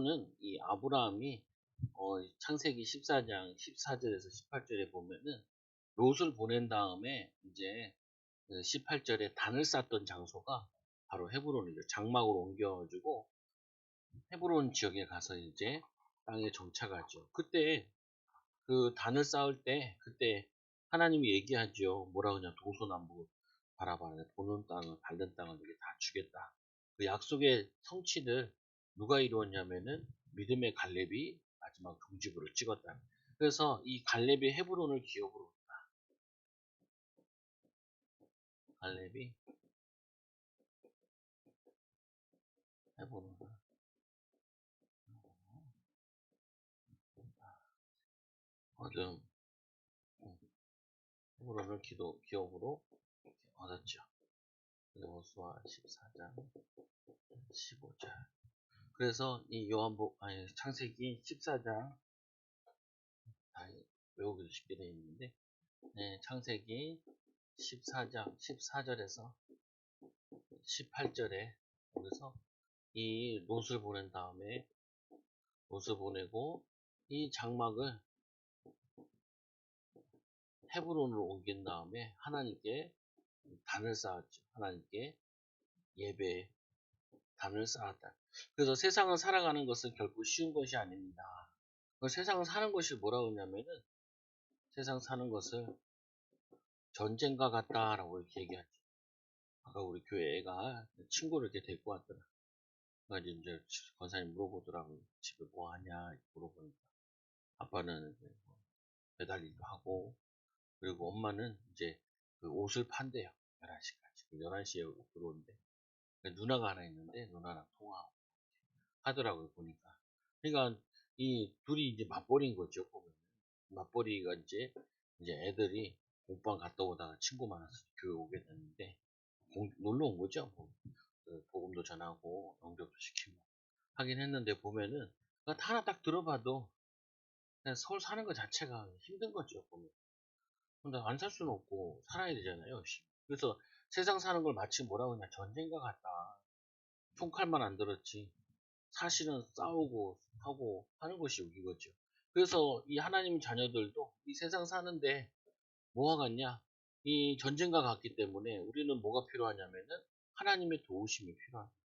는 이 아브라함이 창세기 14장 14절에서 18절에 보면은 롯을 보낸 다음에 이제 18절에 단을 쌓던 장소가 바로 헤브론이죠. 장막으로 옮겨가지고 헤브론 지역에 가서 이제 땅에 정착하죠. 그때 그 단을 쌓을 때 그때 하나님이 얘기하죠. 뭐라 그러냐, 동서남북 바라봐라, 보는 땅을 밟는 땅을 이렇게 다 주겠다. 그 약속의 성취를 누가 이루었냐면은 믿음의 갈렙이 마지막 종지부를 찍었다. 그래서 이 갈렙이 헤브론을 기업으로, 갈렙이 헤브론을 얻은, 헤브론을 기업으로 얻었죠. 여호수아 14장 15절. 그래서 이 창세기 14장 다 외우기도 쉽게 되어 있는데, 창세기 14장 14절에서 18절에 여기서 이 롯을 보낸 다음에 롯을 보내고 이 장막을 헤브론으로 옮긴 다음에 하나님께 단을 쌓았죠. 하나님께 예배 단을 쌓았다. 그래서 세상을 살아가는 것은 결코 쉬운 것이 아닙니다. 세상을 사는 것이 뭐라고 하냐면은, 세상 사는 것을 전쟁과 같다라고 이렇게 얘기하죠. 아까 우리 교회 애가 친구를 이렇게 데리고 왔더라. 그래서 이제 권사님 물어보더라고요. 집에 뭐 하냐 물어보니까 아빠는 이제 뭐 배달 일도 하고, 그리고 엄마는 이제 그 옷을 판대요. 11시까지. 11시에 들어오는데 누나가 하나 있는데 누나랑 통화하고 하더라고요, 보니까. 그러니까 이 둘이 이제 맞벌이인 거죠, 보면. 맞벌이가 이제 애들이 공방 갔다 오다가 친구 만나서 교회 오게 됐는데 놀러 온 거죠. 뭐. 그 복음도 전하고 영접도 시키고 하긴 했는데 보면은 하나 딱 들어봐도 그냥 서울 사는 것 자체가 힘든 거죠, 보면. 근데 안 살 수는 없고 살아야 되잖아요, 열심히. 그래서 세상 사는 걸 마치 뭐라고 하냐, 전쟁과 같다. 총칼만 안 들었지. 사실은 싸우고 하고 하는 것이 이거죠. 그래서 이 하나님 자녀들도 이 세상 사는데 뭐와 같냐? 이 전쟁과 같기 때문에 우리는 뭐가 필요하냐면은 하나님의 도우심이 필요합니다.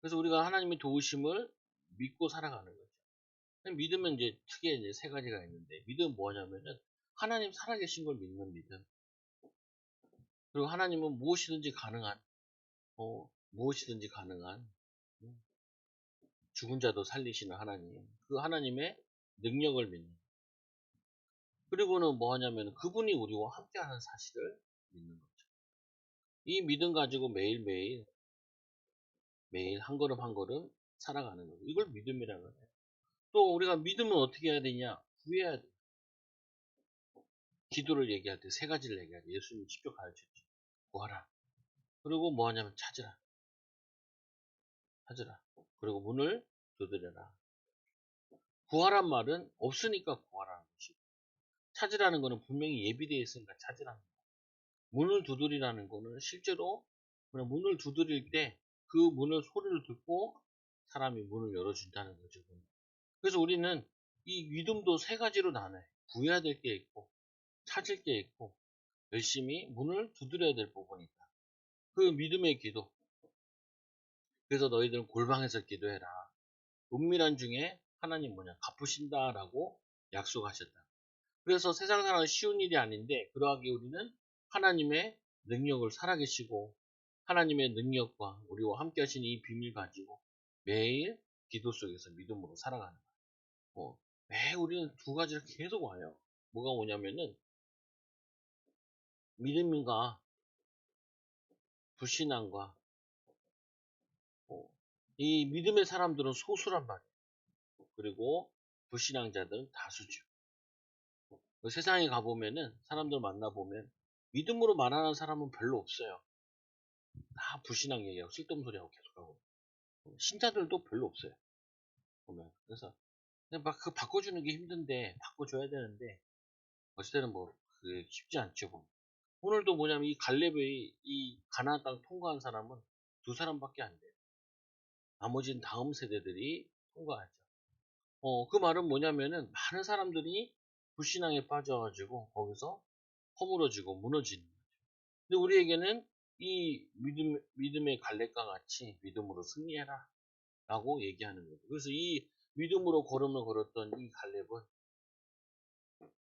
그래서 우리가 하나님의 도우심을 믿고 살아가는 거죠. 믿음은 이제 크게 이제 세 가지가 있는데, 믿음은 뭐냐면은 하나님 살아계신 걸 믿는 믿음. 그리고 하나님은 무엇이든지 가능한, 무엇이든지 가능한, 죽은 자도 살리시는 하나님. 그 하나님의 능력을 믿는. 그리고는 뭐 하냐면 그분이 우리와 함께하는 사실을 믿는 거죠. 이 믿음 가지고 매일매일 한 걸음 한 걸음 살아가는 거죠. 이걸 믿음이라고 해요. 또 우리가 믿음은 어떻게 해야 되냐? 구해야 돼. 기도를 얘기할 때 세 가지를 얘기해야 돼. 예수님이 직접 가르쳤죠. 구하라. 그리고 뭐 하냐면 찾으라. 찾으라. 그리고 문을 두드려라. 구하란 말은 없으니까 구하라는 것이고, 찾으라는 거는 분명히 예비되어 있으니까 찾으라는 거예요. 문을 두드리라는 거는 실제로 그냥 문을 두드릴 때 그 문을 소리를 듣고 사람이 문을 열어준다는 거죠. 그래서 우리는 이 믿음도 세 가지로 나눠요. 구해야 될 게 있고, 찾을 게 있고, 열심히 문을 두드려야 될 부분이 있다. 그 믿음의 기도. 그래서 너희들은 골방에서 기도해라. 은밀한 중에 하나님 갚으신다라고 약속하셨다. 그래서 세상 살아가는 쉬운 일이 아닌데, 그러하기 우리는 하나님의 능력을 살아계시고 하나님의 능력과 우리와 함께 하신 이 비밀 가지고 매일 기도 속에서 믿음으로 살아가는 거예요. 매일 우리는 두 가지를 계속 와요. 뭐가 오냐면은 믿음과 불신앙과, 이 믿음의 사람들은 소수란 말이에요. 그리고 불신앙자들은 다수죠. 세상에 가보면은 사람들 만나보면 믿음으로 말하는 사람은 별로 없어요. 다 불신앙 얘기하고 쓸데없는 소리하고 계속하고, 신자들도 별로 없어요, 보면. 그래서 그냥 막 그 바꿔주는 게 힘든데 바꿔줘야 되는데 어쨌든 뭐 그게 쉽지 않죠, 보면. 오늘도 뭐냐면 이 갈렙의 이 가나안 땅 통과한 사람은 두 사람밖에 안 돼요. 나머지는 다음 세대들이 통과하죠. 그 말은 뭐냐면은 많은 사람들이 불신앙에 빠져가지고 거기서 허물어지고 무너지는 거죠. 근데 우리에게는 이 믿음의 갈렙과 같이 믿음으로 승리해라 라고 얘기하는 거죠. 그래서 이 믿음으로 걸음을 걸었던 이 갈렙은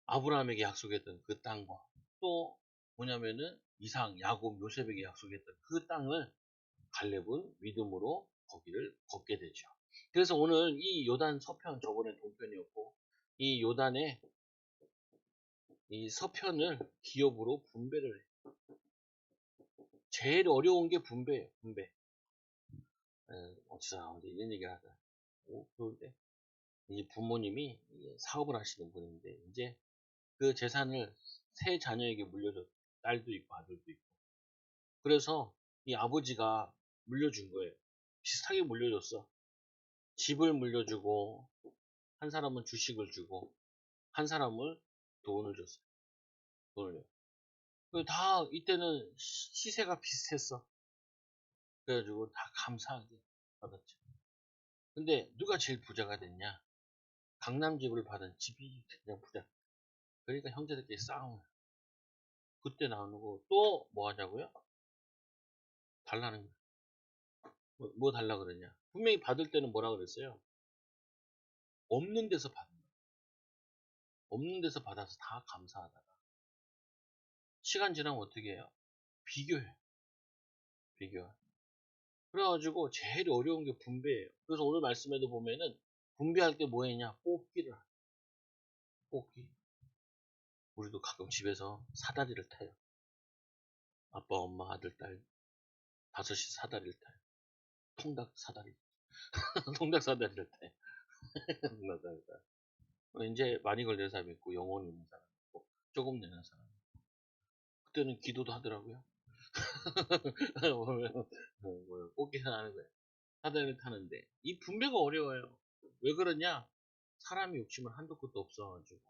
아브라함에게 약속했던 그 땅과 또 뭐냐면은 이삭, 야곱, 요셉에게 약속했던 그 땅을 갈렙은 믿음으로 거기를 걷게 되죠. 그래서 오늘 이 요단 서편, 저번에 동편이었고 이 요단의 이 서편을 기업으로 분배를 해요. 제일 어려운 게 분배예요. 분배. 어디서 나오는데 이런 얘기를 하다. 그런데 이 부모님이 사업을 하시는 분인데 이제 그 재산을 세 자녀에게 물려줬. 딸도 있고 아들도 있고. 그래서 이 아버지가 물려준 거예요. 비슷하게 물려줬어. 집을 물려주고 한 사람은 주식을 주고 한 사람은 돈을 줬어요. 돈을. 다 이때는 시세가 비슷했어. 그래가지고 다 감사하게 받았죠. 근데 누가 제일 부자가 됐냐? 강남집을 받은 집이 그냥 부자. 그러니까 형제들끼리 싸움을. 그때 나누고 또 뭐 하자고요? 달라는 거야. 뭐 달라 그러냐? 분명히 받을 때는 뭐라 그랬어요? 없는 데서 받는 거야. 없는 데서 받아서 다 감사하다가 시간 지나면 어떻게 해요? 비교해요. 비교. 그래가지고 제일 어려운 게 분배예요. 그래서 오늘 말씀에도 보면은 분배할 때 뭐 했냐? 뽑기를. 뽑기. 우리도 가끔 집에서 사다리를 타요. 아빠, 엄마, 아들, 딸 다섯이 사다리를 타요. 통닭 사다리. 통닭 사다리를 타요. 통닭 사다리 타요. 이제 많이 걸리는 사람이 있고 영혼이 있는 사람이 있고 조금 내는 사람이 있고 그때는 기도도 하더라고요. 뽑기를 하는 거예요. 사다리를 타는데 이 분배가 어려워요. 왜 그러냐? 사람이 욕심은 한도 끝도 없어가지고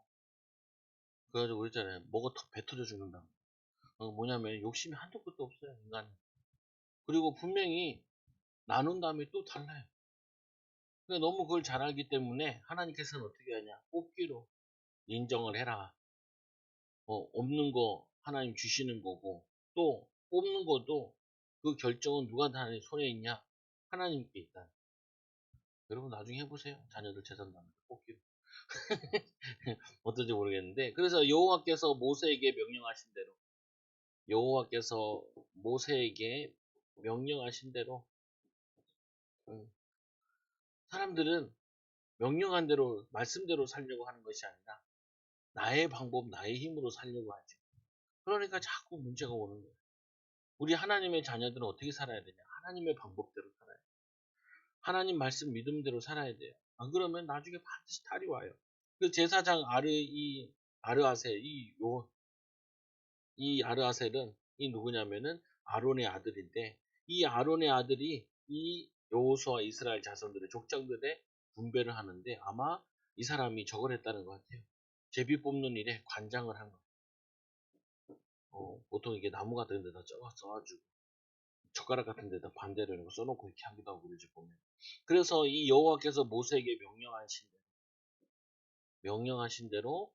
그래가지고 그랬잖아요. 먹어 배 터져 죽는다. 뭐냐면 욕심이 한도 끝도 없어요. 인간은. 그리고 분명히 나눈 다음에 또 달라요. 그러니까 너무 그걸 잘 알기 때문에 하나님께서는 어떻게 하냐? 뽑기로 인정을 해라. 없는 거 하나님 주시는 거고 또 뽑는 것도 그 결정은 누가 하나님 손에 있냐? 하나님께 있다. 여러분 나중에 해보세요. 자녀들 재산 나누고 뽑기로. 어떨지 모르겠는데 그래서 여호와께서 모세에게 명령하신 대로 여호와께서 모세에게 명령하신 대로 사람들은 명령한 대로 말씀대로 살려고 하는 것이 아니라 나의 방법, 나의 힘으로 살려고 하죠. 그러니까 자꾸 문제가 오는 거예요. 우리 하나님의 자녀들은 어떻게 살아야 되냐? 하나님의 방법대로 살아야 돼요. 하나님 말씀 믿음대로 살아야 돼요. 안 그러면 나중에 반드시 탈이 와요. 그 제사장 아르아셀, 이 아르아셀은 이 누구냐면은 아론의 아들인데 이 아론의 아들이 이 여호수아 이스라엘 자손들의 족장들의 분배를 하는데 아마 이 사람이 저걸 했다는 것 같아요. 제비 뽑는 일에 관장을 한 거. 보통 이게 나무 같은 데다 써가지고 젓가락 같은 데다 반대를 써놓고 이렇게 하기도 하고 그러지 보면. 그래서 이 여호와께서 모세에게 명령하신 대로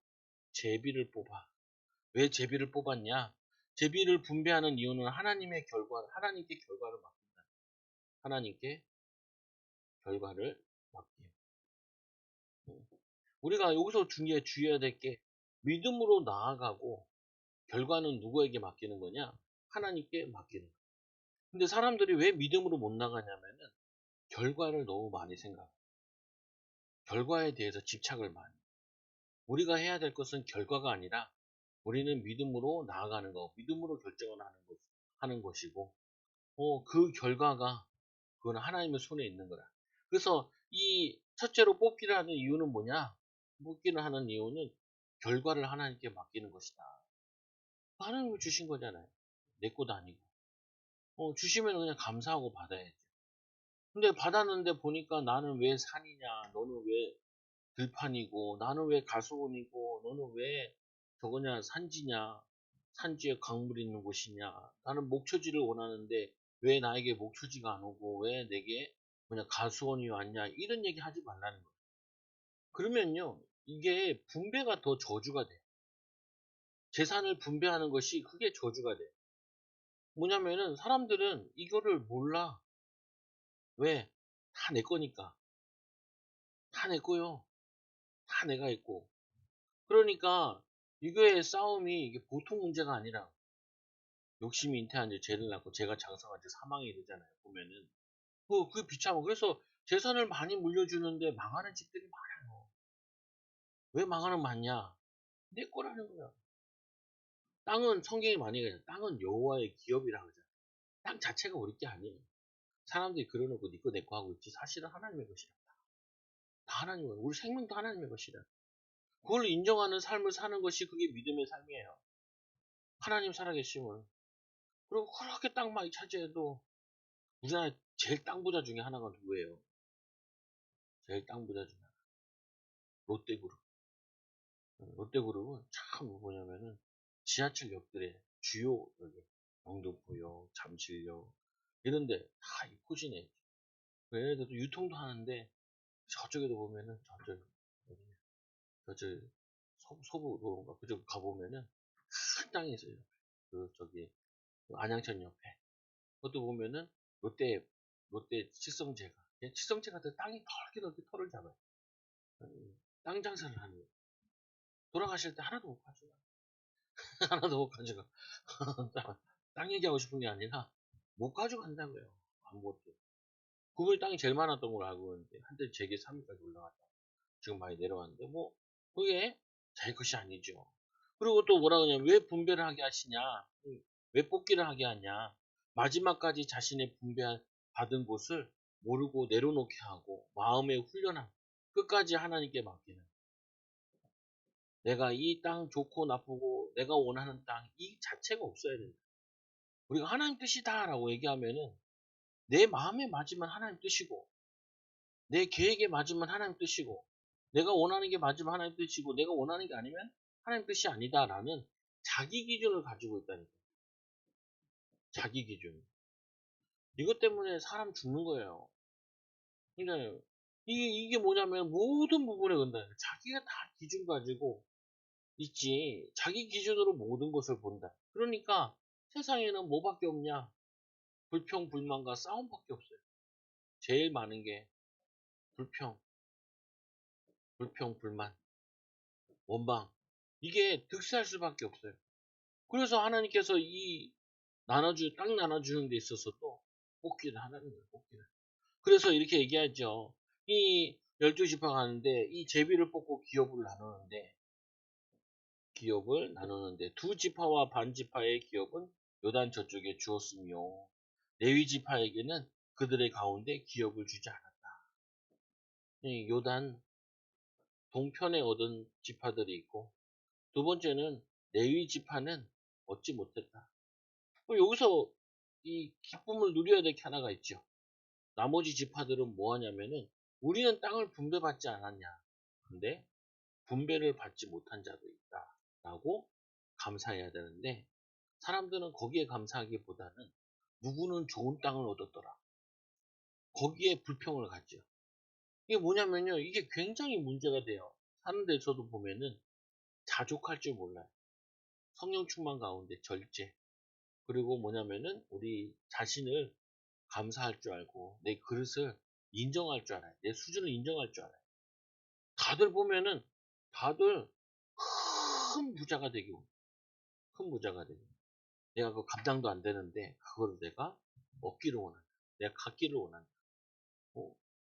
제비를 뽑아. 왜 제비를 뽑았냐? 제비를 분배하는 이유는 하나님께 결과를 맡긴다. 하나님께 결과를 맡기요. 우리가 여기서 주의해야 될 게 믿음으로 나아가고 결과는 누구에게 맡기는 거냐? 하나님께 맡기는 거야. 근데 사람들이 왜 믿음으로 못 나가냐면은 결과를 너무 많이 생각해요. 결과에 대해서 집착을 많이. 우리가 해야 될 것은 결과가 아니라 우리는 믿음으로 나아가는 거, 믿음으로 결정을 하는 것이고, 그 결과가 그건 하나님의 손에 있는 거라. 그래서 이 첫째로 뽑기를 하는 이유는 뭐냐? 뽑기를 하는 이유는 결과를 하나님께 맡기는 것이다. 하나님이 주신 거잖아요. 내 것도 아니고. 주시면 그냥 감사하고 받아야지. 근데 받았는데 보니까 나는 왜 산이냐, 너는 왜 들판이고, 나는 왜 가수원이고, 너는 왜 저거냐, 산지냐, 산지에 강물이 있는 곳이냐. 나는 목초지를 원하는데 왜 나에게 목초지가 안 오고, 왜 내게 가수원이 왔냐 이런 얘기 하지 말라는 거예요. 그러면요 이게 분배가 더 저주가 돼요. 재산을 분배하는 것이 그게 저주가 돼요. 뭐냐면은 사람들은 이거를 몰라. 왜? 다 내 거니까. 다 내 거요. 다 내가 있고. 그러니까 이거의 싸움이 이게 보통 문제가 아니라 욕심이 잉태한 지 죄를 낳고 제가 장성한 지 사망에 이르잖아요. 보면은 그게 비참하고 그래서 재산을 많이 물려주는데 망하는 집들이 많아요. 왜 망하는 많냐? 내 거라는 거야. 땅은 성경이 많이 얘기하잖아요. 땅은 여호와의 기업이라 그러잖아요. 땅 자체가 우리 게 아니에요. 사람들이 그려놓고 니 거 내 거 하고 있지 사실은 하나님의 것이다. 다 하나님의 거예요. 우리 생명도 하나님의 것이다. 그걸 인정하는 삶을 사는 것이 그게 믿음의 삶이에요. 하나님 살아계심을. 그리고 그렇게 땅 많이 차지해도 우리나라 제일 땅 부자 중에 하나가 누구예요? 제일 땅 부자 중에 하나. 롯데그룹. 롯데그룹은 참 뭐냐면은 지하철역들의 주요 여기 영등포역, 잠실역 이런데 다 이 포진해. 얘네들도 유통도 하는데 저쪽에도 보면은 저쪽 소부로인가 그쪽 가보면은 큰 땅이 있어요. 저기 안양천 옆에 그것도 보면은 롯데 칠성제가 칠성제가 땅이 넓게 털을 잡아요. 땅 장사를 하는 거예요. 돌아가실 때 하나도 못 가져가. 하나도 못 가져가. 땅 얘기하고 싶은 게 아니라 못 가져간다고요. 아무것도. 구글 땅이 제일 많았던 걸로 알고 있는데 한때 제게 3위까지 올라갔다. 지금 많이 내려왔는데 뭐 그게 자기 것이 아니죠. 그리고 또 뭐라 그러냐면 왜 분배를 하게 하시냐? 왜 뽑기를 하게 하냐? 마지막까지 자신의 받은 곳을 모르고 내려놓게 하고 마음의 훈련함 끝까지 하나님께 맡기는. 내가 이 땅 좋고 나쁘고 내가 원하는 땅 이 자체가 없어야 된다. 우리가 하나님 뜻이다라고 얘기하면은 내 마음에 맞으면 하나님 뜻이고 내 계획에 맞으면 하나님 뜻이고 내가 원하는 게 맞으면 하나님 뜻이고 내가 원하는 게 아니면 하나님 뜻이 아니다라는 자기 기준을 가지고 있다니까. 자기 기준. 이것 때문에 사람 죽는 거예요. 그러니까 이게 뭐냐면 모든 부분에 근다. 자기가 다 기준 가지고 있지. 자기 기준으로 모든 것을 본다. 그러니까 세상에는 뭐밖에 없냐? 불평, 불만과 싸움밖에 없어요. 제일 많은 게 불평, 불만, 원망. 이게 득세할 수밖에 없어요. 그래서 하나님께서 땅 나눠주는 데 있어서도 뽑기를 하라는 거예요, 뽑기를. 그래서 이렇게 얘기하죠. 이 12지파 가는데 이 제비를 뽑고 기업을 나누는데 두 지파와 반 지파의 기업은 요단 저쪽에 주었으며 레위 지파에게는 그들의 가운데 기업을 주지 않았다. 이 요단 동편에 얻은 지파들이 있고 두 번째는 레위 지파는 얻지 못했다. 여기서 이 기쁨을 누려야 될 게 하나가 있죠. 나머지 지파들은 뭐 하냐면은 우리는 땅을 분배받지 않았냐. 근데 분배를 받지 못한 자도 있다. 라고 감사해야 되는데 사람들은 거기에 감사하기보다는 누구는 좋은 땅을 얻었더라. 거기에 불평을 갖죠. 이게 뭐냐면요. 이게 굉장히 문제가 돼요. 사는 데서도 보면은 자족할 줄 몰라요. 성령 충만 가운데 절제. 그리고 뭐냐면은 우리 자신을 감사할 줄 알고 내 그릇을 인정할 줄 알아요. 내 수준을 인정할 줄 알아요. 다들 보면은 다들 큰 부자가 되고 큰 부자가 되고 내가 그 감당도 안 되는데 그거를 내가 얻기를 원한다. 내가 갖기를 원한다.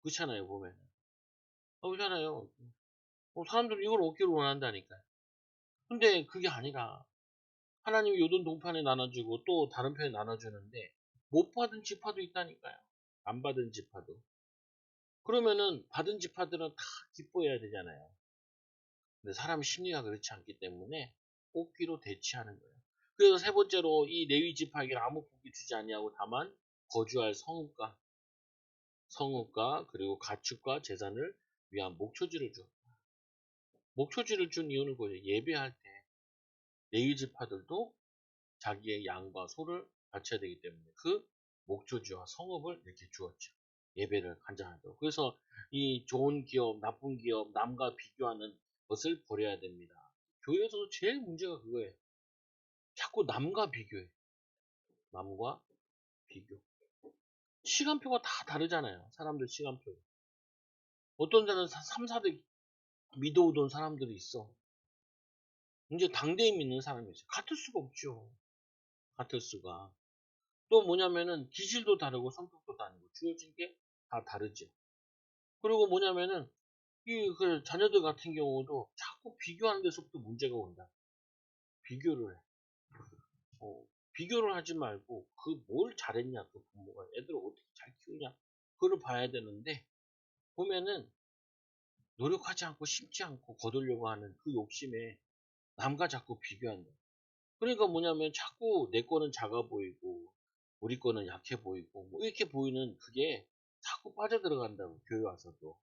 그렇잖아요 보면은. 그렇잖아요. 사람들은 이걸 얻기를 원한다니까요. 근데 그게 아니라 하나님이 요돈 동편에 나눠주고 또 다른 편에 나눠주는데 못 받은 지파도 있다니까요. 안 받은 지파도. 그러면은 받은 지파들은 다 기뻐해야 되잖아요. 근데 사람 심리가 그렇지 않기 때문에 뽑기로 대치하는 거예요. 그래서 세 번째로 이 레위 지파에게 아무 복이 주지 아니하고 다만 거주할 성읍과 그리고 가축과 재산을 위한 목초지를 줘. 목초지를 준 이유는 뭐예요? 예배할 때 레위 지파들도 자기의 양과 소를 바쳐야 되기 때문에 그 목초지와 성읍을 이렇게 주었죠. 예배를 간절하도록. 그래서 이 좋은 기업, 나쁜 기업, 남과 비교하는 것을 버려야 됩니다. 교회에서도 제일 문제가 그거예요. 자꾸 남과 비교해. 남과 비교. 시간표가 다 다르잖아요. 사람들 시간표. 어떤 자는 3, 4대 믿어오던 사람들이 있어. 이제 당대에 믿는 사람이 있어요. 같을 수가 없죠. 같을 수가. 또 뭐냐면은 기질도 다르고 성격도 다르고 주어진 게 다 다르죠. 그리고 뭐냐면은 이 그 자녀들 같은 경우도 자꾸 비교하는 데서부터 문제가 온다. 비교를 해. 비교를 하지 말고 그 뭘 잘했냐 그 부모가 애들을 어떻게 잘 키우냐 그걸 봐야 되는데 보면은 노력하지 않고 심지 않고 거두려고 하는 그 욕심에 남과 자꾸 비교한다. 그러니까 뭐냐면 자꾸 내 거는 작아 보이고 우리 거는 약해 보이고 뭐 이렇게 보이는 그게 자꾸 빠져들어간다고 교회 와서도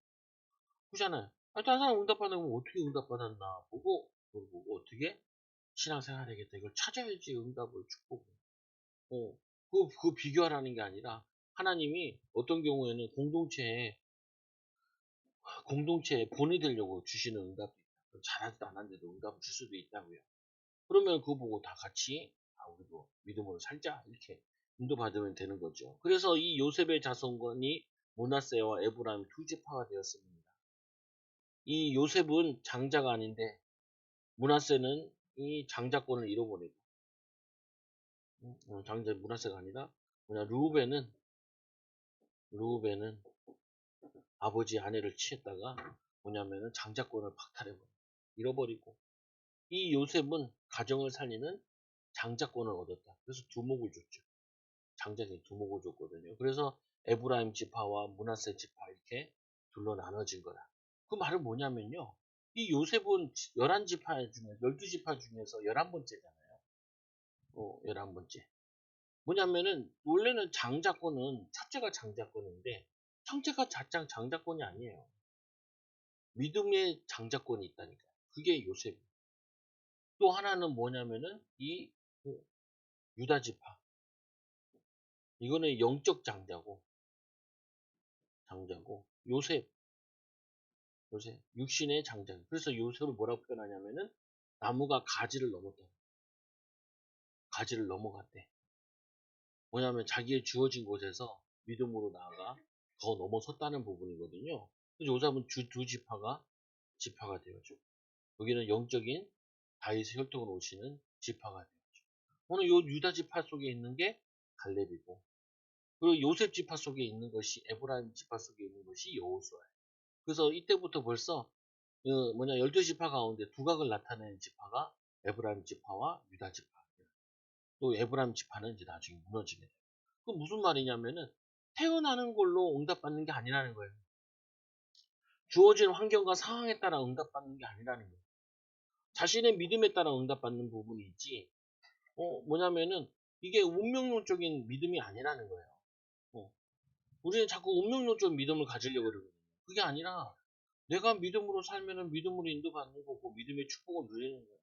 그렇잖아요. 다른 사람 응답받는 거 어떻게 응답받았나 보고 그걸 보고 어떻게 신앙생활 하겠다 이걸 찾아야지 응답을 축복을. 그 비교하라는 게 아니라 하나님이 어떤 경우에는 공동체에 본이 되려고 주시는 응답도 있다. 잘하지도 않았는데도 응답을 줄 수도 있다고요. 그러면 그거 보고 다 같이 우리도 믿음으로 살자 이렇게 인도받으면 되는 거죠. 그래서 이 요셉의 자손권이 므낫세와 에브라임 두 지파가 되었습니다. 이 요셉은 장자가 아닌데 므낫세는 이 장자권을 잃어버리고 장자 므낫세가 아니라 뭐냐 르우벤은 아버지 아내를 취했다가 뭐냐면은 장자권을 박탈해버려 잃어버리고 이 요셉은 가정을 살리는 장자권을 얻었다. 그래서 두목을 줬죠. 장자에게 두목을 줬거든요. 그래서 에브라임 지파와 므낫세 지파 이렇게 둘로 나눠진 거다. 그 말은 뭐냐면요. 이 요셉은 11지파 중에 12지파 중에서 11번째잖아요. 11번째. 뭐냐면은 원래는 장자권은 첫째가 장자권인데 형제가 장자권이 아니에요. 믿음의 장자권이 있다니까. 그게 요셉. 또 하나는 뭐냐면은 그 유다 지파. 이거는 영적 장자고 요셉 육신의 장자. 그래서 요셉을 뭐라고 표현하냐면은 나무가 가지를 넘었다. 가지를 넘어갔대. 뭐냐면 자기의 주어진 곳에서 믿음으로 나아가 더 넘어섰다는 부분이거든요. 그래서 요셉은 두 지파가 되어죠. 여기는 영적인 다윗의 혈통으로 오시는 지파가 되었죠. 오늘 요 유다 지파 속에 있는 게 갈렙이고 그리고 요셉 지파 속에 있는 것이 에브라임 지파 속에 있는 것이 여호수아예요. 그래서 이때부터 벌써 12지파 가운데 두각을 나타내는 지파가 에브라임 지파와 유다 지파. 또 에브라임 지파는 이제 나중에 무너지게 돼요. 그 무슨 말이냐면은 태어나는 걸로 응답받는 게 아니라는 거예요. 주어진 환경과 상황에 따라 응답받는 게 아니라는 거예요. 자신의 믿음에 따라 응답받는 부분이 있지. 뭐냐면은 이게 운명론적인 믿음이 아니라는 거예요. 우리는 자꾸 운명론적 믿음을 가지려고 그러거든요. 그게 아니라 내가 믿음으로 살면은 믿음으로 인도받는 거고 믿음의 축복을 누리는 거예요.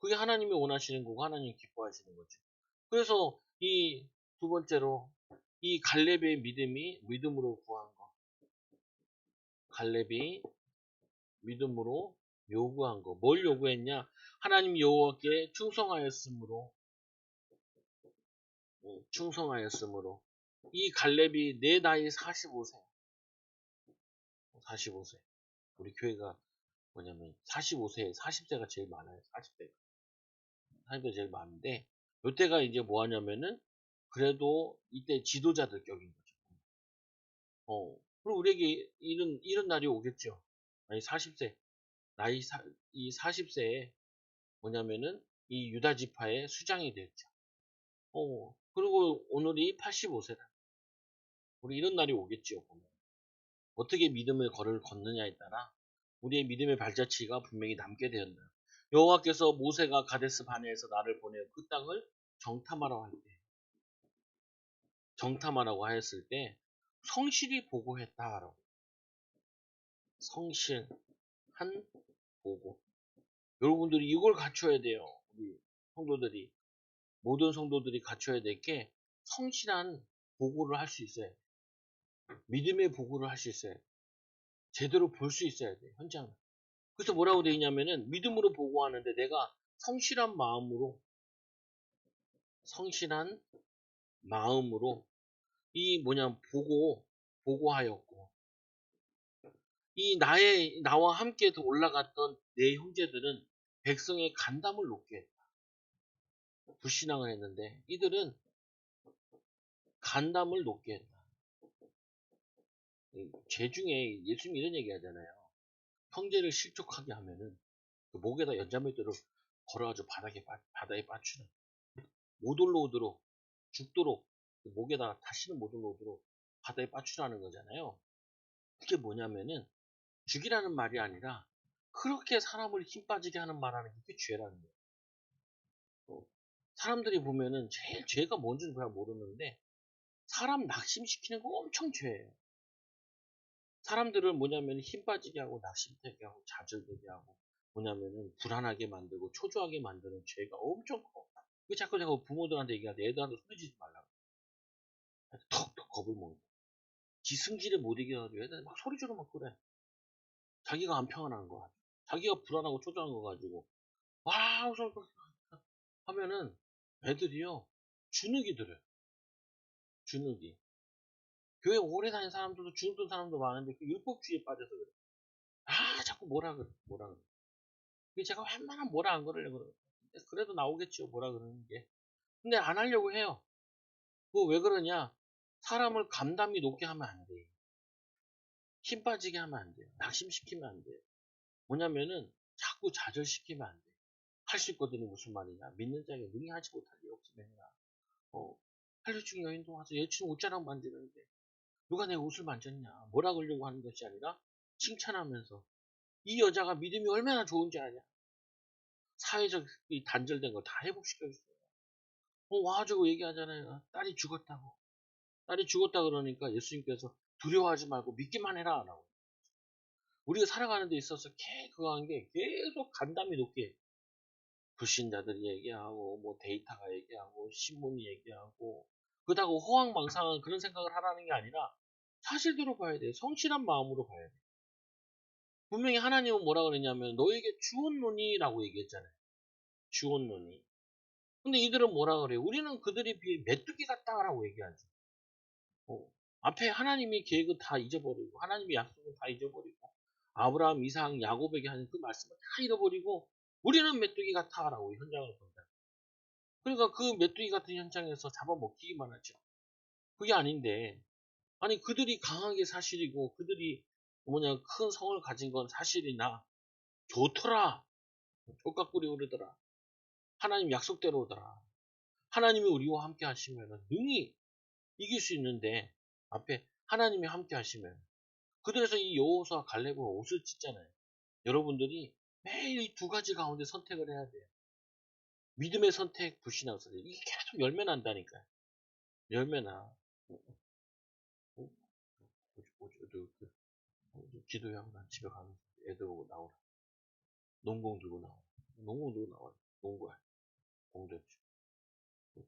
그게 하나님이 원하시는 거고 하나님이 기뻐하시는 거죠. 그래서 이 두 번째로 이 갈렙의 믿음으로 구한 거. 갈렙이 믿음으로 요구한 거. 뭘 요구했냐? 하나님 여호와께 충성하였으므로 이 갈렙이 내 나이 45세. 45세. 우리 교회가 뭐냐면 45세, 40세가 제일 많아요. 40세가. 40세가 제일 많은데 이때가 이제 뭐 하냐면은 그래도 이때 지도자들 격인 거죠. 그리고 우리에게 이런 날이 오겠죠. 아니 40세, 이 40세에 뭐냐면은 이 유다 지파의 수장이 됐죠. 그리고 오늘이 85세다. 우리 이런 날이 오겠죠. 보면. 어떻게 믿음을 걷느냐에 따라 우리의 믿음의 발자취가 분명히 남게 되었다. 여호와께서 모세가 가데스 바네에서 나를 보내어 그 땅을 정탐하라고 하였을 때 성실히 보고했다라고. 성실한 보고. 여러분들이 이걸 갖춰야 돼요. 우리 성도들이 모든 성도들이 갖춰야 될 게 성실한 보고를 할 수 있어요. 믿음의 보고를 할 수 있어야 돼. 제대로 볼 수 있어야 돼, 현장을. 그래서 뭐라고 되어 있냐면은, 믿음으로 보고하는데 내가 성실한 마음으로, 이 보고하였고, 나와 함께 올라갔던 내 형제들은 백성의 간담을 높게 했다. 불신앙을 했는데, 이들은 간담을 높게 했다. 죄 중에 예수님이 이런 얘기 하잖아요. 형제를 실족하게 하면은 그 목에다 연자매들을 걸어가지고 바다에 빠추는, 못 올라오도록, 죽도록 그 목에다 다시는 못 올라오도록 바다에 빠추라는 거잖아요. 그게 뭐냐면은 죽이라는 말이 아니라 그렇게 사람을 힘 빠지게 하는 말하는 게 그게 죄라는 거예요. 사람들이 보면은 제일 죄가 뭔지는 잘 모르는데 사람 낙심시키는 거 엄청 죄예요. 사람들을 뭐냐면 힘 빠지게 하고 낙심되게 하고 좌절되게 하고 뭐냐면은 불안하게 만들고 초조하게 만드는 죄가 엄청 커. 그 자꾸 제가 부모들한테 얘기하는데 애들한테 소리지지 말라고. 턱턱 겁을 먹는. 지 승질에 못 이겨가지고 애들 막 소리 지르고 막 그래. 자기가 안 평안한 거 가지고. 자기가 불안하고 초조한 거 가지고. 와, 하면은 애들이요. 주눅이 들어요. 주눅이. 교회 오래 다닌 사람들도 주눅 든 사람도 많은데 그 율법주의에 빠져서 그래. 자꾸 뭐라 그래. 제가 웬만하면 뭐라 안 그러려고 그래요. 그래도 나오겠죠, 뭐라 그러는 게. 근데 안 하려고 해요. 그거 왜 그러냐? 사람을 감담이 높게 하면 안 돼. 힘 빠지게 하면 안 돼요. 낙심시키면 안 돼요. 뭐냐면은 자꾸 좌절시키면 안 돼. 할 수 있거든요. 무슨 말이냐? 믿는 자에게 능히 하지 못할 일 없으면이라. 한류중 여인도 와서 여친 옷자락 만지는데 누가 내 옷을 만졌냐? 뭐라 그러려고 하는 것이 아니라 칭찬하면서 이 여자가 믿음이 얼마나 좋은지 아냐? 사회적 이 단절된 거 다 회복시켜줬어요. 와가지고 얘기하잖아요. 딸이 죽었다고. 딸이 죽었다 그러니까 예수님께서 두려워하지 말고 믿기만 해라. 라고. 우리가 살아가는 데 있어서 그거 한 게 계속 간담이 높게 불신자들이 얘기하고 뭐 데이터가 얘기하고 신문이 얘기하고 그렇다고 호황망상한 그런 생각을 하라는 게 아니라 사실대로 봐야 돼. 성실한 마음으로 봐야 돼. 분명히 하나님은 뭐라 그랬냐면 너에게 주었노니라고 얘기했잖아요. 주었노니. 근데 이들은 뭐라 그래요? 우리는 그들에 비해 메뚜기 같다라고 얘기하죠. 어, 앞에 하나님이 계획은 다 잊어버리고 하나님의 약속은 다 잊어버리고 아브라함, 이삭, 야곱에게 하는 그 말씀을 다 잃어버리고 우리는 메뚜기 같아라고 현장을 본다. 그러니까 그 메뚜기 같은 현장에서 잡아먹히기만 하죠. 그게 아닌데 아니 그들이 강하게 사실이고 그들이 큰 성을 가진 건 사실이나 좋더라. 족각구리 오르더라. 하나님 약속대로 오더라. 하나님이 우리와 함께 하시면 능히 이길 수 있는데 앞에 하나님이 함께 하시면 그들에서 이 여호수아 갈렙은 옷을 찢잖아요. 여러분들이 매일 이 두 가지 가운데 선택을 해야 돼요. 믿음의 선택, 불신앙 선택. 이게 계속 열매 난다니까요. 열매나. 기도하고 난 집에 가면서 애들 보고 나오라. 농공 들고 나오라. 농공 들고 나와라. 농구할. 공대지.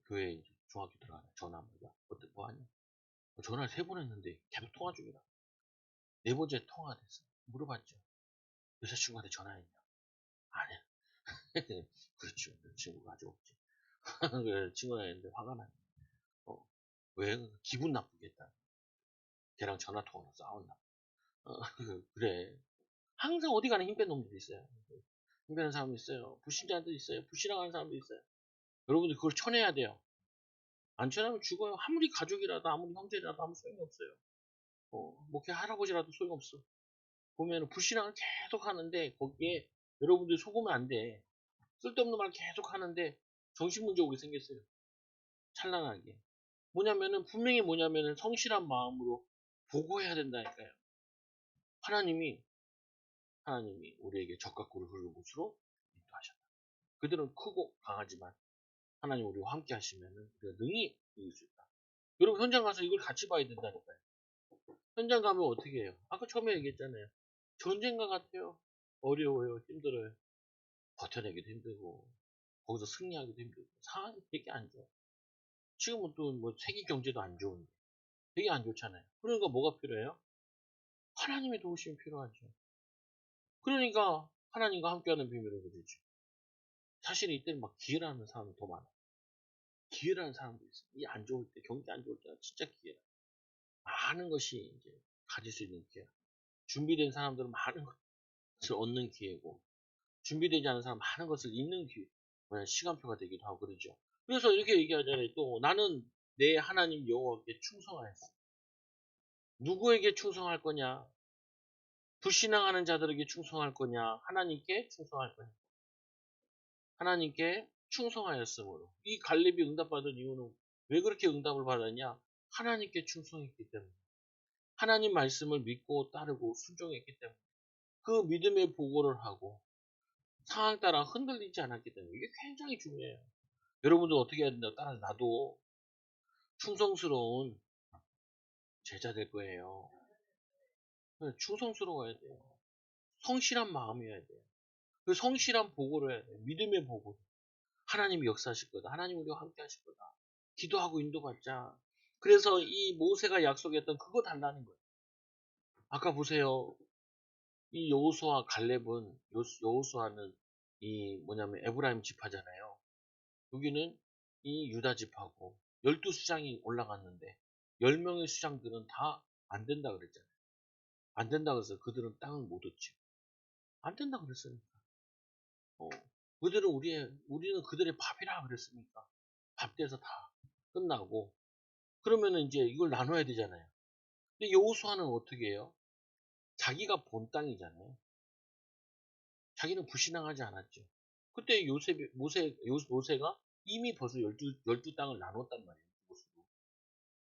교회 이제 중학교 들어가네. 전화 한번 야, 어때 뭐 하냐? 전화를 3번 했는데 계속 통화 중이다. 4번째 통화가 됐어. 물어봤죠. 여자친구한테 전화했냐? 안 해. 그렇죠. 친구가 아직 없지. 그래, 친구가 했는데 화가 나네. 어, 왜? 기분 나쁘겠다. 걔랑 전화 통화로 싸웠나? 그래. 항상 어디 가나 힘 뺀 놈들이 있어요. 힘 빼는 사람도 있어요. 불신자들 있어요. 불신앙하는 사람도 있어요. 여러분들 그걸 쳐내야 돼요. 안 쳐내면 죽어요. 아무리 가족이라도 아무리 형제라도 아무 소용이 없어요. 목회 할아버지라도 소용없어. 보면 불신앙을 계속 하는데 거기에 여러분들이 속으면 안 돼. 쓸데없는 말 계속 하는데 정신문제 오게 생겼어요. 찬란하게. 분명히 성실한 마음으로 보고해야 된다니까요. 하나님이, 우리에게 적각구를 흐르는 곳으로 인도하셨다. 그들은 크고 강하지만 하나님 우리와 함께 하시면 우리가 능히 이길 수 있다. 여러분 현장 가서 이걸 같이 봐야 된다니까요. 현장 가면 어떻게 해요? 아까 처음에 얘기했잖아요. 전쟁과 같아요. 어려워요. 힘들어요. 버텨내기도 힘들고 거기서 승리하기도 힘들고 상황이 되게 안 좋아. 지금은 또 뭐 세계 경제도 안 좋은데 되게 안 좋잖아요. 그러니까 뭐가 필요해요? 하나님의 도우심이 필요하죠. 그러니까 하나님과 함께하는 비밀을 누리죠. 사실 이때는 막 기회라는 사람이 더 많아. 기회라는 사람도 있어. 이 안 좋을 때, 경기 안 좋을 때는 진짜 기회라. 많은 것이 이제 가질 수 있는 기회. 준비된 사람들은 많은 것을 얻는 기회고, 준비되지 않은 사람 많은 것을 잃는 기회. 뭐냐, 시간표가 되기도 하고 그러죠. 그래서 이렇게 얘기하잖아요. 또 나는 내 하나님 여호와께 충성하였어. 누구에게 충성할 거냐? 불신앙하는 자들에게 충성할 거냐? 하나님께 충성할 거냐? 하나님께 충성하였으므로. 이 갈렙이 응답받은 이유는 왜 그렇게 응답을 받았냐? 하나님께 충성했기 때문에. 하나님 말씀을 믿고 따르고 순종했기 때문에. 그 믿음의 보고를 하고 상황 따라 흔들리지 않았기 때문에. 이게 굉장히 중요해요. 여러분도 어떻게 해야 된다? 따라서 나도 충성스러운 제자 될 거예요. 충성스러워야 돼요. 성실한 마음이어야 돼요. 그 성실한 보고를 해야 돼요. 믿음의 보고. 하나님이 역사하실 거다. 하나님 우리와 함께 하실 거다. 기도하고 인도받자. 그래서 이 모세가 약속했던 그거 달라는 거예요. 아까 보세요. 이 여호수아 갈렙은 여호수아는 이 뭐냐면 에브라임 지파잖아요. 여기는 이 유다 지파고 12수장이 올라갔는데 10명의 수장들은 다 안 된다 그랬잖아요. 안 된다 그래서 그들은 땅을 못 얻지. 안 된다 그랬으니까. 어, 우리는 그들의 밥이라 그랬으니까. 밥 돼서 다 끝나고 그러면은 이제 이걸 나눠야 되잖아요. 근데 여호수아는 어떻게 해요? 자기가 본 땅이잖아요. 자기는 불신앙하지 않았죠. 그때 모세가 이미 벌써 열두 땅을 나눴단 말이에요. 곳으로.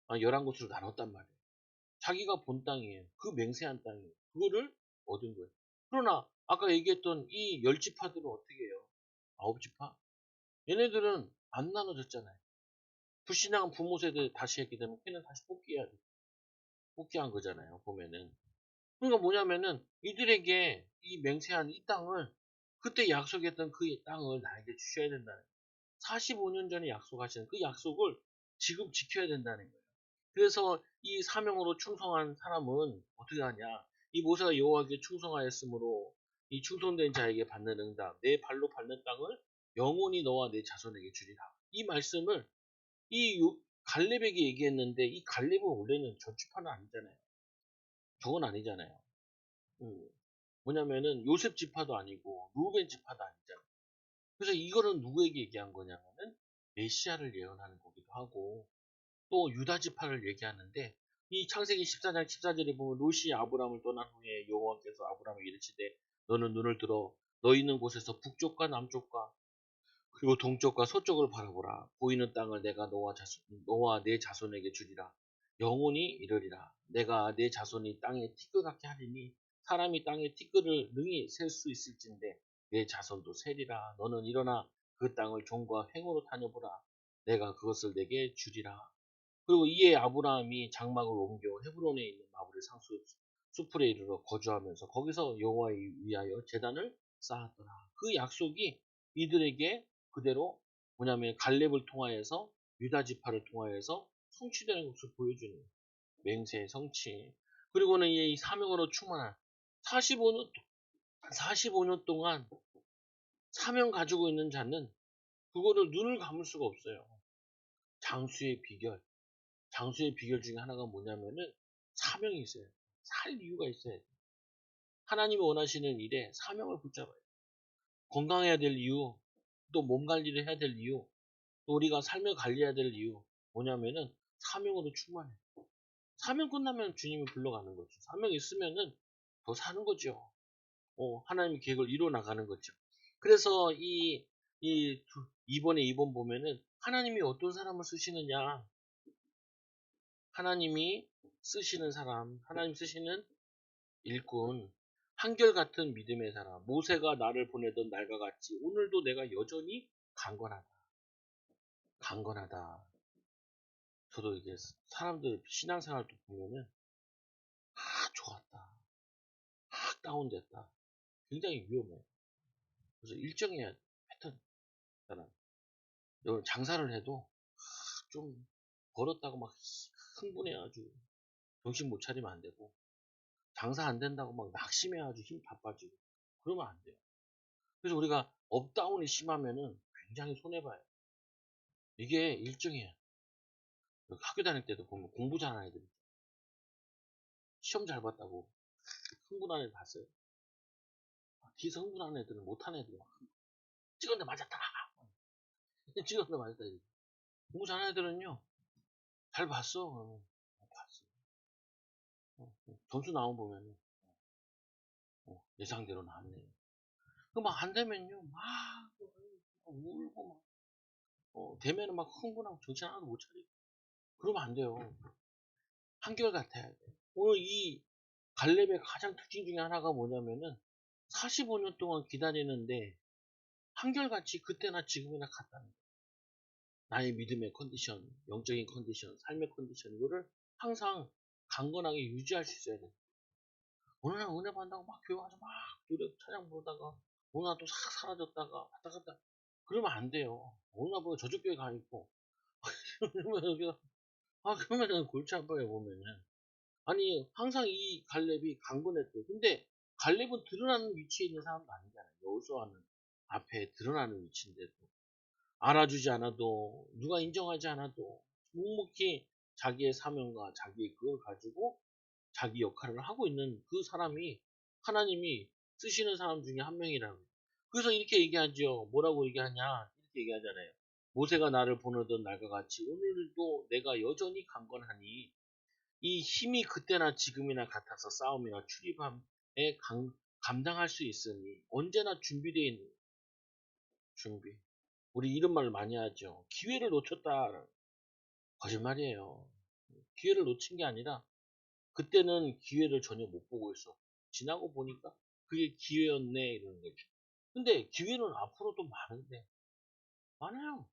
11곳으로 나눴단 말이에요. 자기가 본 땅이에요. 그 맹세한 땅이에요. 그거를 얻은 거예요. 그러나 아까 얘기했던 이 10지파들은 어떻게 해요? 9지파? 얘네들은 안 나눠졌잖아요. 불신앙한 부모 세대 다시 했기 때문에 걔는 다시 복귀해야 돼. 복귀한 거잖아요. 보면은. 그러니까 뭐냐면은 이들에게 이 맹세한 이 땅을 그때 약속했던 그 땅을 나에게 주셔야 된다는 거예요. 45년 전에 약속하신 그 약속을 지금 지켜야 된다는 거예요. 그래서 이 사명으로 충성한 사람은 어떻게 하냐? 이 모세가 여호와에게 충성하였으므로 이 충성된 자에게 받는 응답, 내 발로 밟는 땅을 영원히 너와 내 자손에게 주리라. 이 말씀을 갈렙에게 얘기했는데 이 갈렙은 원래는 저주파는 아니잖아요. 저건 아니잖아요. 음, 뭐냐면은 요셉 지파도 아니고 루벤 지파도 아니잖아요. 그래서 이거는 누구에게 얘기한 거냐면은 메시아를 예언하는 거기도 하고 또 유다 지파를 얘기하는데 이 창세기 14장 14절에 보면 롯이 아브람을 떠난 후에 여호와께서 아브람에게 이르시되 너는 눈을 들어 너 있는 곳에서 북쪽과 남쪽과 그리고 동쪽과 서쪽을 바라보라. 보이는 땅을 내가 너와 내 자손에게 주리라. 영원히 이르리라. 내가 내 자손이 땅에 티끌 같게 하리니 사람이 땅에 티끌을 능히 셀 수 있을진데 내 자손도 세리라. 너는 일어나 그 땅을 종과 횡으로 다녀보라. 내가 그것을 내게 주리라. 그리고 이에 아브라함이 장막을 옮겨 헤브론에 있는 마블의 상수 수풀에 이르러 거주하면서 거기서 여호와에 위하여 제단을 쌓았더라. 그 약속이 이들에게 그대로 뭐냐면 갈렙을 통하여서 유다 지파를 통하여서 성취되는 것을 보여주는 맹세의 성취. 그리고는 이 사명으로 충만한 45년 45년 동안 사명 가지고 있는 자는 그거를 눈을 감을 수가 없어요. 장수의 비결. 장수의 비결 중에 하나가 뭐냐면은 사명이 있어요. 살 이유가 있어야 돼. 하나님이 원하시는 일에 사명을 붙잡아요. 건강해야 될 이유, 또 몸 관리를 해야 될 이유, 또 우리가 삶을 관리해야 될 이유 뭐냐면은 사명으로 충만해. 사명 끝나면 주님이 불러가는 거죠. 사명 있으면은 더 사는 거죠. 하나님의 계획을 이루어 나가는 거죠. 그래서 이번에 2번 보면은 하나님이 어떤 사람을 쓰시느냐. 하나님이 쓰시는 사람, 하나님 쓰시는 일꾼, 한결같은 믿음의 사람, 모세가 나를 보내던 날과 같이 오늘도 내가 여전히 강건하다. 강건하다. 저도 이게 사람들 신앙생활도 보면은 좋았다. 다운됐다. 굉장히 위험해. 그래서 일정해야 돼. 패턴. 사람. 여러분 장사를 해도 좀 벌었다고 막 흥분해가지고 정신 못 차리면 안 되고, 장사 안 된다고 막 낙심해가지고 힘 다 빠지고 그러면 안 돼요. 그래서 우리가 업다운이 심하면은 굉장히 손해봐요. 이게 일정이에요. 학교 다닐 때도 보면 공부 잘하는 애들 시험 잘 봤다고 흥분하는 애들 봤어요. 뒤에서 흥분하는 애들은 못하는 애들 막 찍었는데 맞았다. 찍었는데 맞았다. 공부 잘하는 애들은요 잘 봤어. 봤어. 점수 나온 보면은 예상대로 나왔네. 그 막 안 되면요 막 울고 막 되면은 막 흥분하고 정신 하나도 못 차리고 그러면 안 돼요. 한결같아야 돼. 오늘 이 갈렙의 가장 특징 중에 하나가 뭐냐면은 45년 동안 기다리는데 한결같이 그때나 지금이나 같다는 거예요. 나의 믿음의 컨디션, 영적인 컨디션, 삶의 컨디션 이거를 항상 강건하게 유지할 수 있어야 돼. 어느 날 은혜 받는다고 막 교회 가서 막 노래 찬양 부르다가 어느 날 또 싹 사라졌다가 왔다 갔다 그러면 안 돼요. 어느 날 보면 저쪽 교회 가 있고 그러면은 골치 아파요 보면은. 아니 항상 이 갈렙이 강건했대요. 근데 갈렙은 드러나는 위치에 있는 사람도 아니잖아요. 여호수아는 앞에 드러나는 위치인데도 알아주지 않아도 누가 인정하지 않아도 묵묵히 자기의 사명과 자기의 그걸 가지고 자기 역할을 하고 있는 그 사람이 하나님이 쓰시는 사람 중에 한 명이라고. 그래서 이렇게 얘기하죠. 뭐라고 얘기하냐? 이렇게 얘기하잖아요. 모세가 나를 보내던 날과 같이 오늘도 내가 여전히 강건하니 이 힘이 그때나 지금이나 같아서 싸움이나 출입함에 감당할 수 있으니 언제나 준비되어 있는 준비. 우리 이런 말을 많이 하죠. 기회를 놓쳤다. 거짓말이에요. 기회를 놓친 게 아니라 그때는 기회를 전혀 못 보고 있어. 지나고 보니까 그게 기회였네 이러는 거죠. 근데 기회는 앞으로도 많은데 많아요.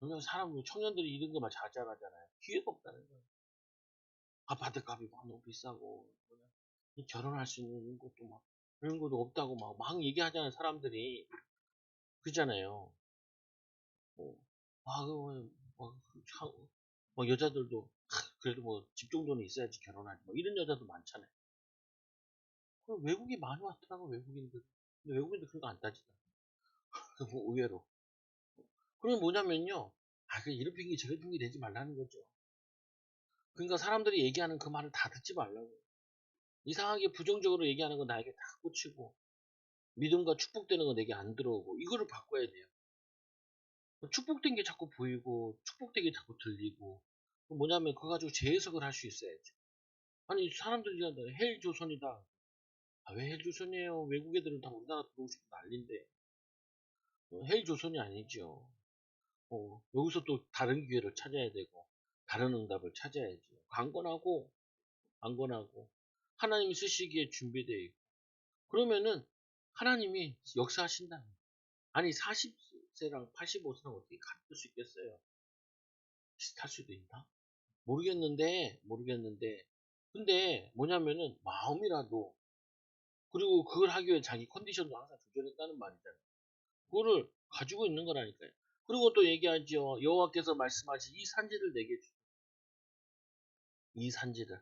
그냥 사람 청년들이 이런 거만 자잘하잖아요. 기회가 없다는 거예요. 아파트 값이 막 너무 비싸고 결혼할 수 있는 것도 막 그런 것도 없다고 막 얘기하잖아요 사람들이. 그잖아요. 뭐, 뭐 여자들도 그래도 뭐 집 정도는 있어야지 결혼하지 뭐 이런 여자도 많잖아요. 그럼 외국이 많이 왔더라고 외국인들. 근데 외국인들 그런 거 안 따지다. 뭐 의외로. 그럼 뭐냐면요. 이런 핑계 저런 핑계 대지 말라는 거죠. 그러니까 사람들이 얘기하는 그 말을 다 듣지 말라고. 이상하게 부정적으로 얘기하는 거 나에게 다 꽂히고 믿음과 축복되는 거 내게 안 들어오고 이거를 바꿔야 돼요. 축복된 게 자꾸 보이고 축복되게 자꾸 들리고 뭐냐면 그거 가지고 재해석을 할 수 있어야죠. 아니 사람들이 헬 조선이다. 왜 헬 조선이에요? 외국 애들은 다 우리나라 들어오고 싶고 난리인데 헬 조선이 아니죠. 여기서 또 다른 기회를 찾아야 되고 다른 응답을 찾아야지. 강건하고 하나님이 쓰시기에 준비되어 있고 그러면은 하나님이 역사하신다. 아니 40세랑 85세랑 어떻게 같을 수 있겠어요? 비슷할 수도 있나? 모르겠는데 근데 뭐냐면은 마음이라도 그리고 그걸 하기 위해 자기 컨디션도 항상 조절했다는 말이잖아요. 그거를 가지고 있는 거라니까요. 그리고 또 얘기하죠. 여호와께서 말씀하신 이 산지를 내게 주. 이 산지를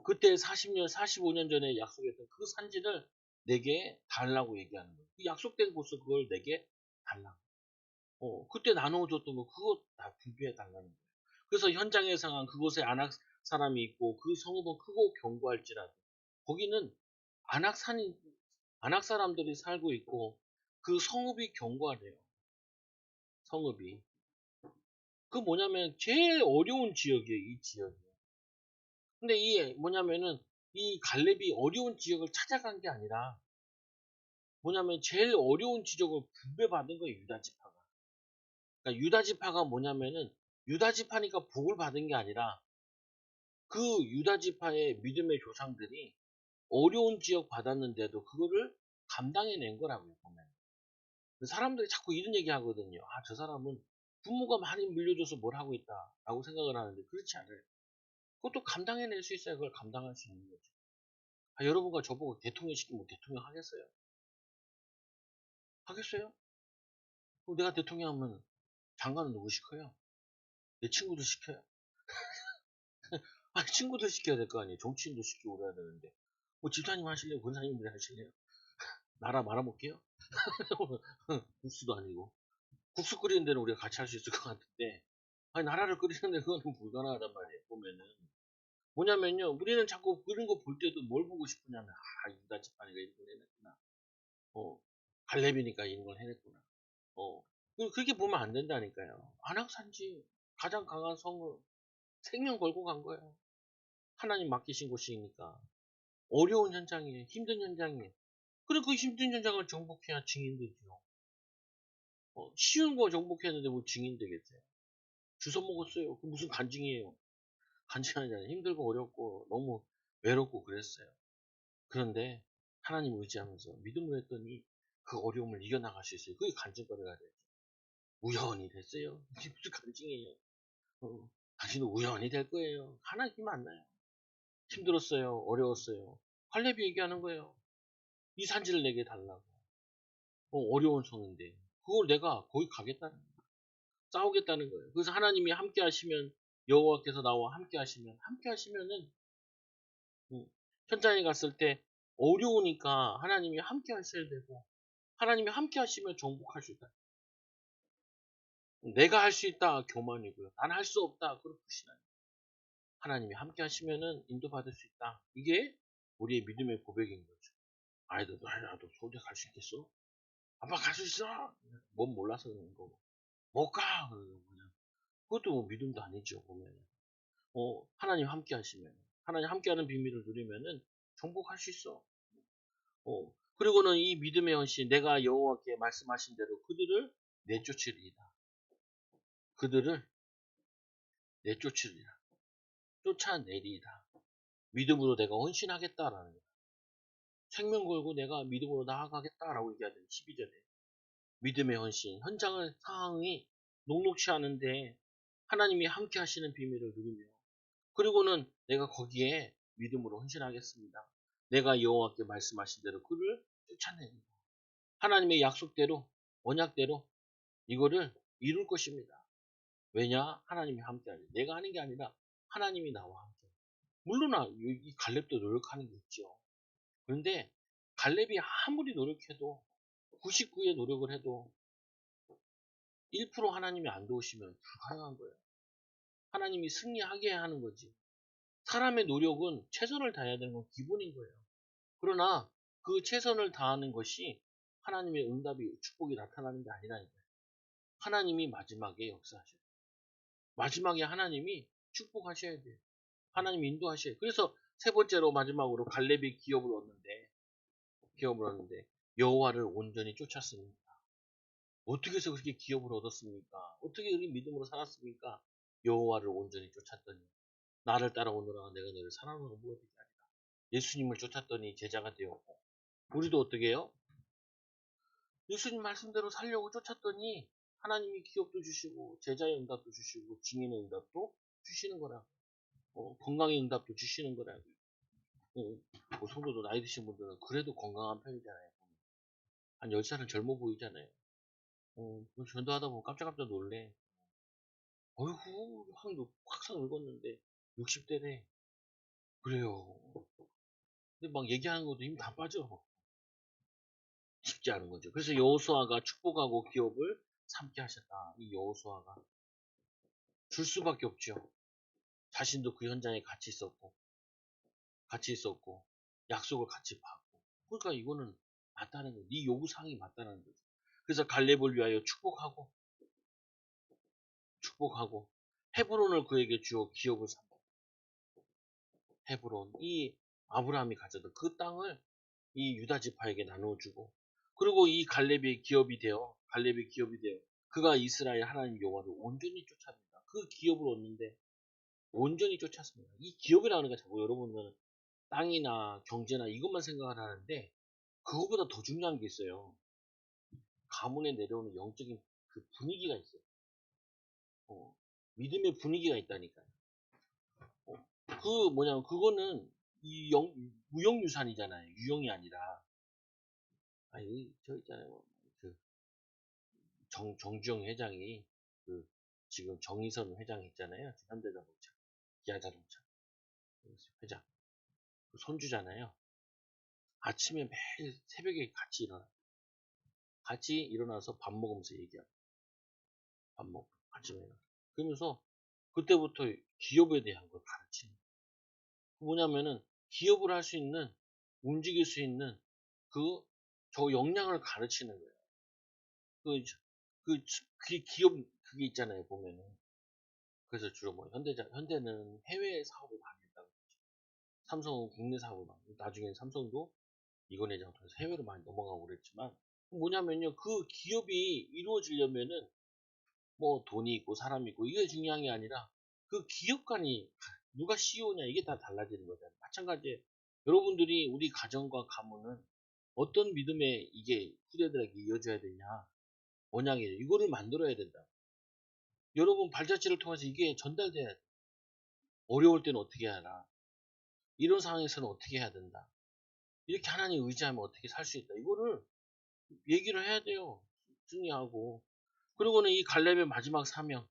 그때 40년, 45년 전에 약속했던 그 산지를 내게 달라고 얘기하는 거예요. 그 약속된 곳을 그걸 내게 달라. 그때 나누어줬던 거 그거 다 분배해 달라는 거예요. 그래서 현장의 상황 그곳에 안악 사람이 있고 그 성읍은 크고 견고할지라도 거기는 안악산이 안악 사람들이 살고 있고 그 성읍이 견고하대요. 성읍이. 그 뭐냐면 제일 어려운 지역이에요. 이 지역이. 근데 이 뭐냐면은 이 갈렙이 어려운 지역을 찾아간 게 아니라 뭐냐면 제일 어려운 지역을 분배받은 거예요. 유다지파가. 그러니까 유다지파가 뭐냐면은 유다지파니까 복을 받은 게 아니라 그 유다지파의 믿음의 조상들이 어려운 지역 받았는데도 그거를 감당해낸 거라고요. 보면. 사람들이 자꾸 이런 얘기 하거든요. 저 사람은 부모가 많이 물려줘서 뭘 하고 있다. 라고 생각을 하는데 그렇지 않아요. 그것도 감당해낼 수 있어야 그걸 감당할 수 있는 거죠. 여러분과 저보고 대통령 시키면 대통령 하겠어요? 하겠어요? 그럼 내가 대통령 하면 장관은 누구 시켜요? 내 친구들 시켜요? 아니, 친구들 시켜야 될 거 아니에요. 정치인도 시키고 그래야 되는데. 뭐 집사님 하실래요? 권사님들이 하실래요? 나라 말아먹게요? 국수도 아니고. 국수 끓이는 데는 우리가 같이 할 수 있을 것 같은데. 아니, 나라를 끓이는데 그거는 불가능하단 말이에요. 보면은. 뭐냐면요. 우리는 자꾸 그런 거 볼 때도 뭘 보고 싶으냐면, 유다 지파니까 이런 걸 해냈구나. 갈렙이니까 이런 걸 해냈구나. 그렇게 보면 안 된다니까요. 안악산지 가장 강한 성을 생명 걸고 간 거예요. 하나님 맡기신 곳이니까. 어려운 현장이에요. 힘든 현장이에요. 그래, 그 힘든 현장을 정복해야 증인되죠. 쉬운 거 정복했는데 뭐 증인 되겠어요? 주워 먹었어요. 그 무슨 간증이에요? 간증 아니잖아요. 힘들고 어렵고 너무 외롭고 그랬어요. 그런데 하나님 의지하면서 믿음으로 했더니 그 어려움을 이겨나갈 수 있어요. 그게 간증거리가 되죠. 우연히 됐어요. 이게 무슨 간증이에요? 당신은 우연히 될 거예요. 하나님 만나요. 힘들었어요. 어려웠어요. 할례비 얘기하는 거예요. 이 산지를 내게 달라고. 어려운 성인데 그걸 내가 거기 가겠다는 거예요. 싸우겠다는 거예요. 그래서 하나님이 함께 하시면 여호와께서 나와 함께 하시면은 현장에 갔을 때 어려우니까 하나님이 함께 하셔야 되고 하나님이 함께 하시면 정복할 수 있다. 내가 할 수 있다 교만이고요. 난 할 수 없다 그런 불신앙. 하나님이 함께 하시면은 인도받을 수 있다. 이게 우리의 믿음의 고백인 거죠. 나도 소재 갈 수 있겠어? 아빠 갈 수 있어? 뭔 몰라서 그런 거고. 못 가! 그냥. 그것도 뭐 믿음도 아니죠, 보면. 하나님 함께 하시면. 하나님 함께 하는 비밀을 누리면은 정복할 수 있어. 그리고는 이 믿음의 헌신, 내가 여호와께 말씀하신 대로 그들을 내쫓으리이다. 그들을 내쫓으리라. 쫓아내리이다. 믿음으로 내가 헌신하겠다라는 거야. 생명 걸고 내가 믿음으로 나아가겠다라고 얘기하던 12절에. 믿음의 헌신, 현장을 상황이 녹록치 않은데 하나님이 함께 하시는 비밀을 누리며 그리고는 내가 거기에 믿음으로 헌신하겠습니다. 내가 여호와께 말씀하신 대로 그를 쫓아냅니다. 하나님의 약속대로 언약대로 이거를 이룰 것입니다. 왜냐? 하나님이 함께하니 내가 하는 게 아니라 하나님이 나와 함께. 물론 이 갈렙도 노력하는 게 있죠. 그런데 갈렙이 아무리 노력해도 99의 노력을 해도 1% 하나님이 안 도우시면 불가능한 거예요. 하나님이 승리하게 하는 거지. 사람의 노력은 최선을 다해야 되는 건 기본인 거예요. 그러나 그 최선을 다하는 것이 하나님의 응답이 축복이 나타나는 게 아니라니까요. 하나님이 마지막에 역사하셔요. 마지막에 하나님이 축복하셔야 돼요. 하나님이 인도하셔요. 그래서 세 번째로 마지막으로 갈렙이 기업을 얻는데 여호와를 온전히 쫓았습니다. 어떻게 해서 그렇게 기업을 얻었습니까? 어떻게 그렇게 믿음으로 살았습니까? 여호와를 온전히 쫓았더니 나를 따라오너라 내가 너를 사랑하고 무엇이지 아니라 예수님을 쫓았더니 제자가 되었고 우리도 어떻게 해요? 예수님 말씀대로 살려고 쫓았더니 하나님이 기업도 주시고 제자의 응답도 주시고 증인의 응답도 주시는 거라. 건강의 응답도 주시는 거라고. 뭐 성도도 나이 드신 분들은 그래도 건강한 편이잖아요. 한 10살은 젊어 보이잖아요. 전도하다 보면 깜짝깜짝 놀래. 어이구, 확상 늙었는데 60대래. 그래요. 근데 막 얘기하는 것도 힘 다 빠져. 쉽지 않은 거죠. 그래서 여호수아가 축복하고 기업을 삼게 하셨다. 이 여호수아가 줄 수밖에 없죠. 자신도 그 현장에 같이 있었고, 약속을 같이 받고. 그러니까 이거는 맞다는 거예요. 네 요구사항이 맞다는 거죠. 그래서 갈렙을 위하여 축복하고, 헤브론을 그에게 주어 기업을 삼고, 헤브론, 이 아브라함이 가졌던 그 땅을 이 유다 지파에게 나눠주고, 그리고 이 갈렙이 기업이 되어, 그가 이스라엘 하나님 여호와를 온전히 쫓아냅니다. 그 기업을 얻는데 온전히 쫓았습니다. 이 기업이라는 게 자꾸 여러분은 땅이나 경제나 이것만 생각을 하는데 그거보다 더 중요한 게 있어요. 가문에 내려오는 영적인 그 분위기가 있어요. 믿음의 분위기가 있다니까요. 뭐냐면 그거는 무형유산이잖아요. 유형이 아니라. 저 있잖아요. 그 정주영 회장이 그 지금 정의선 회장 있잖아요. 현대자동차, 기아자동차. 회장. 그 손주잖아요. 아침에 매일 새벽에 같이 일어나. 같이 일어나서 밥 먹으면서 얘기하고. 밥 먹고 아침에 일어나. 그러면서 그때부터 기업에 대한 걸 가르치는 거예요. 뭐냐면은 기업을 할 수 있는, 움직일 수 있는 저 역량을 가르치는 거예요. 그, 기업, 그게 있잖아요, 보면은. 그래서 주로 뭐, 현대는 해외 사업을 많이 했다고 그러죠. 삼성은 국내 사업을 많이, 나중엔 삼성도 이건 회장 통해서 해외로 많이 넘어가고 그랬지만, 뭐냐면요, 그 기업이 이루어지려면은, 뭐, 돈이 있고, 사람이 있고, 이게 중요한 게 아니라, 그 기업 간이, 누가 CEO냐, 이게 다 달라지는 거잖아요. 마찬가지에, 여러분들이 우리 가정과 가문은 어떤 믿음에 이게 후대들에게 이어져야 되냐, 언약이 이거를 만들어야 된다. 여러분 발자취를 통해서 이게 전달돼야 돼. 어려울 때는 어떻게 하라. 이런 상황에서는 어떻게 해야 된다. 이렇게 하나님 의지하면 어떻게 살 수 있다. 이거를 얘기를 해야 돼요. 승리하고. 그리고는 이 갈렙의 마지막 사명.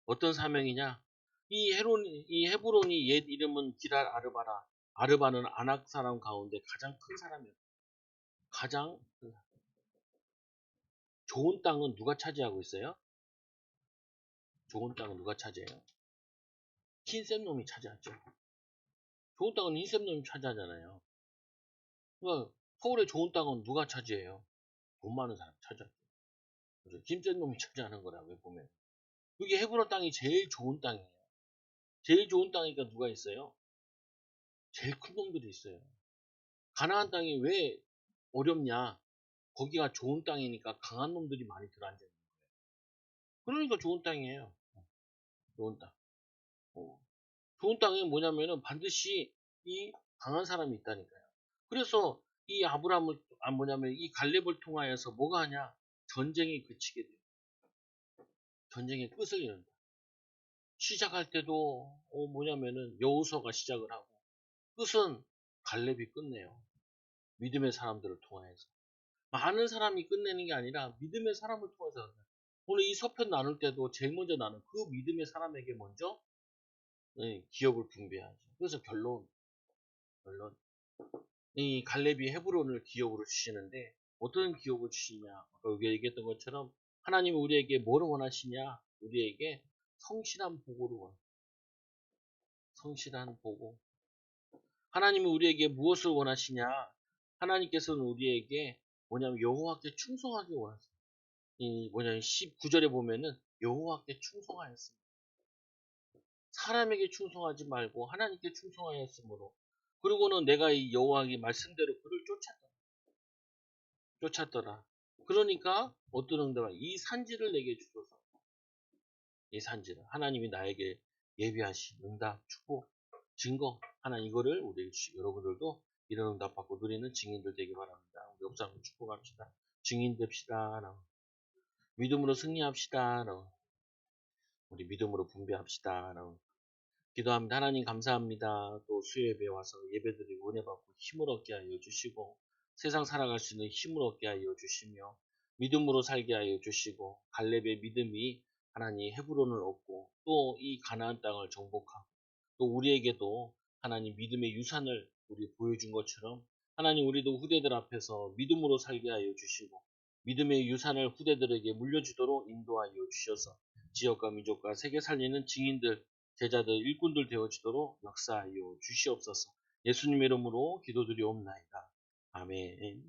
어떤 사명이냐? 이 헤브론이 옛 이름은 기랄 아르바라. 아르바는 아낙 사람 가운데 가장 큰 사람이에요. 가장 좋은 땅은 누가 차지하고 있어요? 좋은 땅은 누가 차지해요? 흰셈 놈이 차지하죠. 좋은 땅은 흰셈 놈이 차지하잖아요. 그러니까 서울의 좋은 땅은 누가 차지해요? 돈 많은 사람 차지하죠. 그래서 김센 놈이 차지하는 거라고요, 보면. 그게 헤브론 땅이 제일 좋은 땅이에요. 제일 좋은 땅이니까 누가 있어요? 제일 큰 놈들이 있어요. 가나안 땅이 왜 어렵냐? 거기가 좋은 땅이니까 강한 놈들이 많이 들어앉아 있는 거예요. 그러니까 좋은 땅이에요. 좋은 땅. 어. 좋은 땅이 뭐냐면은 반드시 이 강한 사람이 있다니까요. 그래서 이 아브라함을, 뭐냐면 이 갈렙을 통하여서 뭐가 하냐? 전쟁이 그치게 돼요. 전쟁의 끝을 이룬다. 시작할 때도 뭐냐면은 여호수아가 시작을 하고 끝은 갈렙이 끝내요. 믿음의 사람들을 통하여서. 많은 사람이 끝내는 게 아니라 믿음의 사람을 통해서. 오늘 이 서편 나눌 때도 제일 먼저 나는 그 믿음의 사람에게 먼저 기업을 분배하죠. 그래서 결론. 이 갈렙이 헤브론을 기업으로 주시는데 어떤 기업을 주시냐? 아까 여기 얘기했던 것처럼 하나님이 우리에게 뭐를 원하시냐? 우리에게 성실한 보고를 원하시죠. 성실한 보고. 하나님이 우리에게 무엇을 원하시냐? 하나님께서는 우리에게 뭐냐면 여호와께 충성하기 원하세요. 이 뭐냐면 19절에 보면은 여호와께 충성하였습니다. 사람에게 충성하지 말고 하나님께 충성하였으므로. 그리고는 내가 이 여호와의 말씀대로 그를 쫓았더라. 그러니까 어떤 응답을 이 산지를 내게 주소서. 이 산지를 하나님이 나에게 예비하신 응답, 축복, 증거 하나님 이거를 우리 여러분들도 이런 응답 받고 누리는 증인들 되기 바랍니다. 우리 옆사람 축복합시다. 증인 됩시다. 믿음으로 승리합시다. 우리 믿음으로 분배합시다. 기도합니다. 하나님 감사합니다. 또 수요예배 와서 예배드리고 은혜 받고 힘을 얻게 하여 주시고 세상 살아갈 수 있는 힘을 얻게 하여 주시며 믿음으로 살게 하여 주시고 갈렙의 믿음이 하나님 헤브론을 얻고 또 이 가나안 땅을 정복하고 또 우리에게도 하나님 믿음의 유산을 우리 보여준 것처럼 하나님 우리도 후대들 앞에서 믿음으로 살게 하여 주시고 믿음의 유산을 후대들에게 물려주도록 인도하여 주셔서 지역과 민족과 세계 살리는 증인들 제자들, 일꾼들 되어지도록 역사하여 주시옵소서. 예수님의 이름으로 기도드리옵나이다. 아멘.